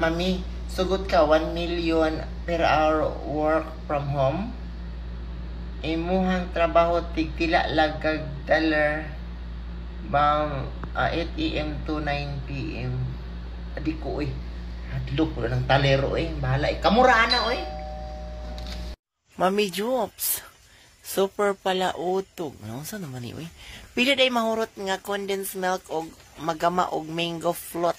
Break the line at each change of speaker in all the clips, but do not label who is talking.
Mami, sugod ka 1 million per hour work from home. Imuhang trabaho tigtila lag kag dollar bang 8 AM to 9 PM. Adi ko hadlok ko ng talero bahala kamuraan na Mami Jobs. Super pala utog. No, sa naman ni Pila day mahurot nga condensed milk og magama og mango float.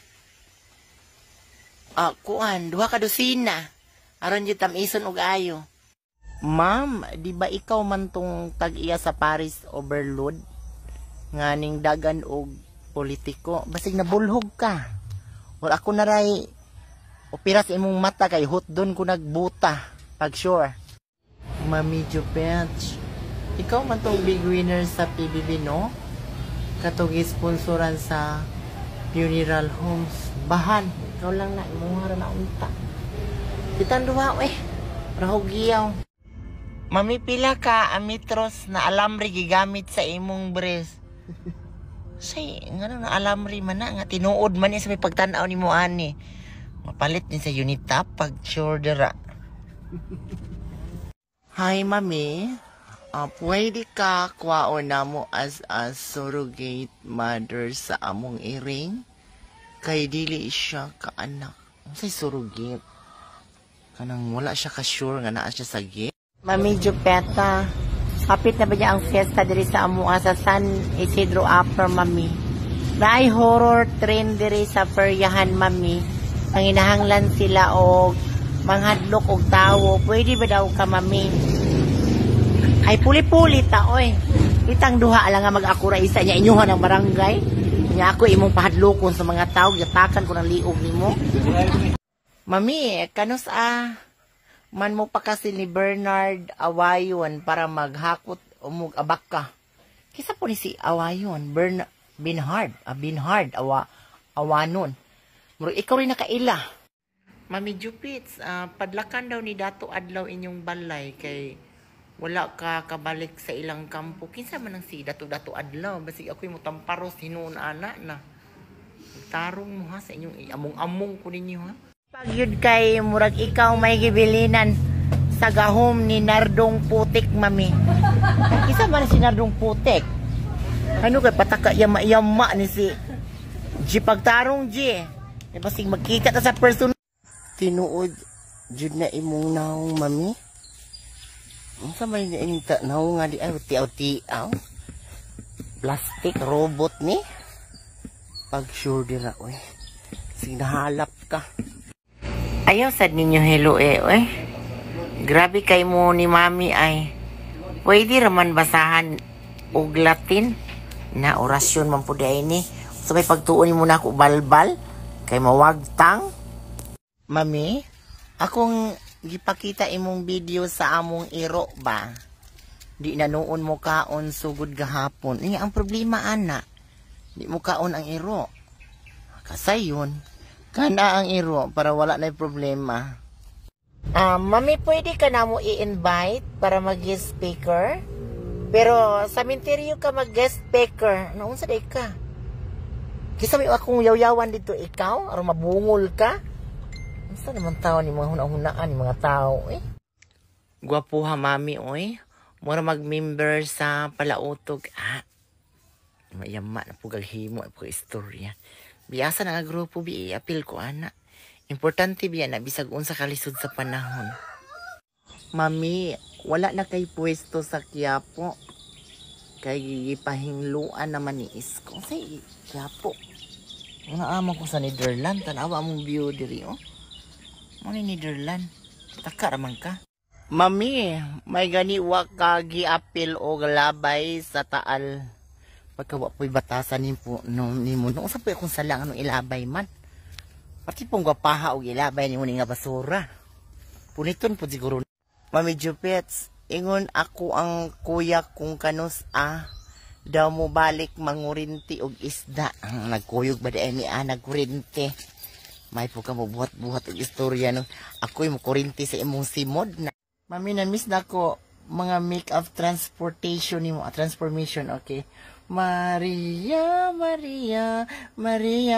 Kuan, 2 ka dosina. Aron jud tamison og ayo. Ma'am, di ba ikaw man tong tag-iya sa Paris overload? Nganing dagan og politiko, basig nabulhog ka. Or ako naray opera sa imong mata kay hotdon ko nagbuta pag sure. Mami Jupech, ikaw man tong big winner sa PBB, no? Katong sponsoran sa funeral homes. Bahan, ikaw lang na, imuha na unta. Kitan duha, rahugiyaw. Mami, pila ka amitros na alamri gigamit sa imong breast? Say, nga na alamri man na, nga tinuod man niya sa may pagtanaw ni mo, ani. Mapalit din sa Unitap pag sure dira. Hi, Mami. Pwede ka kwaon na mo as a surrogate mother sa among iring? Kay dili siya ka anak. Say surrogate. Kanang wala siya ka-sure nga naa siya sa gate. Mami Jupeta, kapit na ba niya ang fiesta diri sa among sa San Isidro Upper, Mami? Naay horror trend diri sa peryahan, Mami. Panginahanglan sila og manghadlok og tawo. Pwede ba daw ka, Mami? Ay puli-puli ta, Itang duha lang nga mag-akura isa niya inyuhan ng barangay. Nya ako imong pahadlokon sa mga tao, yatakan ko ng liog nimo. Mami, kanus man mo pa kasi ni Bernard Awayon para maghakot o mag-abak ka. Kisa po ni si Awayon, Binhard Awanon. Muro ikaw rin nakaila. Mami Jupits, padlakan daw ni Dato Adlaw inyong balay kay wala ka kabalik sa ilang kampo. Kinsa man ang si Dato Adlaw, basig ako'y mo tamparos hinuon ana na. Tarong mo ha sa inyong among-among ko ninyo ha. Pag yun kay murag ikaw may gibilinan sa gahom ni Nardong Putik, Mami. Isa man si Nardong Putik. Ano kay pataka yama ni si G pagtarong G. E basig magkita ta sa person. Tinuod jud na imong naong, Mami. Unsa man ni inta naong nga di ay tiaw-tiaw. Plastic robot ni. Pag sure dira Sig nahalap ka. Ayaw sad ninyo hello Grabe kay mo ni Mami ay. Pwede raman basahan og Latin na orasyon man pud ay ni. Sabay pagtuon mo na ako balbal kay mawagtang. Mami, akong gipakita imong video sa among iro ba? Di na noon mo kaon sugod gahapon. Ang problema ana. Di mo kaon ang iro. Kasayon. Kana ang iro para wala na problema. Mami, pwede ka na mo i-invite para mag-guest speaker? Pero sa minteryo ka mag-guest speaker. Naunsa day ka? Kisa may akong yaw-yawan dito ikaw? Aron mabungol ka? Unsa naman tao ni mga hunaan ni mga tao Gwapo ha, Mami, Mura mag-member sa palautog. Mayama na po galhimo po istorya. Biasa na nga grupo apil ko ana. Importante biya na bisag unsa kalisod sa panahon. Mami, wala na kay pwesto sa Quiapo. Kay gipahingluan naman ni Isko sa Quiapo. Naama ko sa Netherlands, tanawa mong view diri Mo ni Netherlands. Taka raman ka. Mami, may ganiwa ka giapil og labay sa Taal. Pagkawa po'y batasan nimo no sa po'y akong salang anong ilabay man. Pati pong gwapaha o ilabay nimo ni nga basura. Puniton po siguro. Mami Jupets, ingon ako ang kuya kong kanus daw mo balik mangurinti og isda. Nagkuyog ba di mi nagkurinti. May po ka mo buhat-buhat og istorya no. Ako'y mo kurinti sa imong simod na. Mami, na-miss na ko mga make-up transportation nimo, transformation, okay. Maria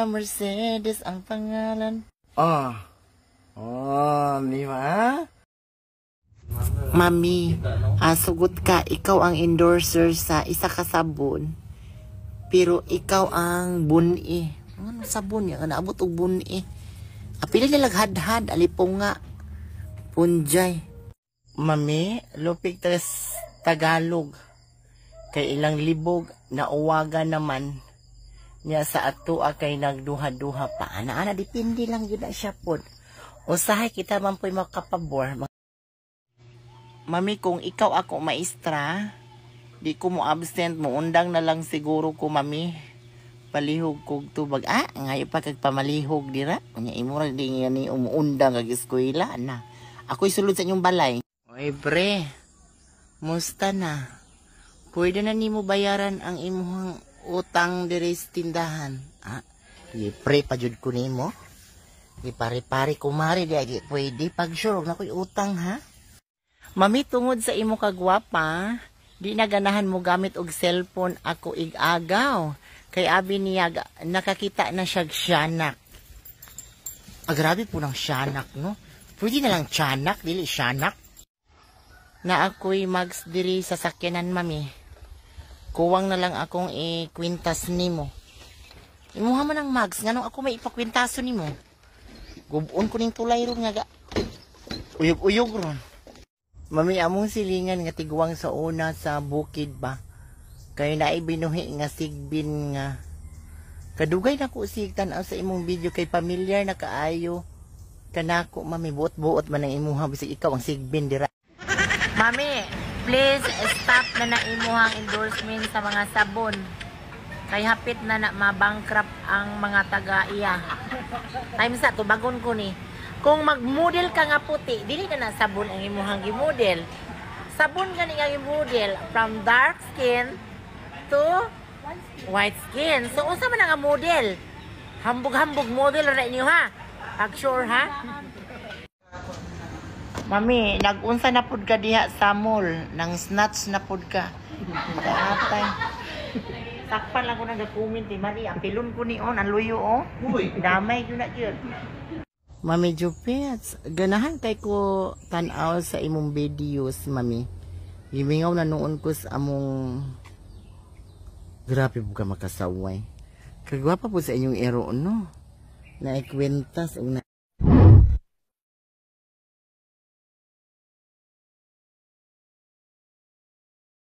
Mercedes ang pangalan.
Oh, di ba?
Mami, sugot ka, ikaw ang endorser sa isa ka sabon. Pero ikaw ang buni. Ano sabon yan? Naabot og buni. Apila nilang hadhad, alipong nga. Punjay. Mami, lupig tas Tagalog. Kay ilang libog na uwaga naman niya sa atua kay nagduha-duha pa. Ana-ana, dipindi lang yun na siya po. Usahay kita man po'y makapabor. Mami, kung ikaw ako maestra, di ko mo absent mo. Undang na lang siguro ko, mami. Palihog kog tubag. Ngayon pa kagpamalihog dira. Kanya imura di nga ni umuundang kag eskwela na. Ako'y sulod sa inyong balay. Oy, bre. Musta na? Pwede na nimo bayaran ang imuhang utang diri sa tindahan. Di pre pa jud ko nimo. Di pare-pare kumari di pwede pag sure na ko'y utang ha. Mami, tungod sa imo kagwapa, di na ganahan mo gamit og cellphone ako igagaw. Kay abi niya nakakita na siya siyanak. Grabe po ng siyanak, no? Pwede na lang tiyanak, dili siyanak. Na ako'y mags diri sa sakyanan, mami. Kuwang na lang akong ikwintas nimo. Imuha man ang mags, nganong ako may ipakwintaso nimo. Gubon ko ning tulay ron nga uyog-uyog ron. Mami, among silingan nga tiguang sa una sa bukid ba. Kay naay binuhi nga sigbin nga. Kadugay na ko sigtan sa imong video kay pamilyar na kaayo. Kanako, mami, buot-buot man ang imuha bisig ikaw ang sigbin dira. Mami, please stop na imuhang endorsement sa mga sabon. Kay hapit na mabankrupt ang mga taga-iya. Time sa tubagon ko ni. Kung mag-model ka nga puti, dili na sabon ang imuhang gi-model. Sabon gani nga gi-model from dark skin to white skin. So unsa man nga model? Hambog-hambog model ra inyo ha. Pag sure ha. Mami, nag-unsa na pud ka diha sa mall, nang snatch na pud ka. Atay. Sakpan lang ko nag-comment Mari, apilon ko ni ang luyo Damay yun na yun. Mami Jupets, ganahan kay ko tanaw sa imong videos, mami. Gimingaw na noon ko sa among grabe po ka makasaway. Kagwapa po sa inyong ero, no? Na ikwentas,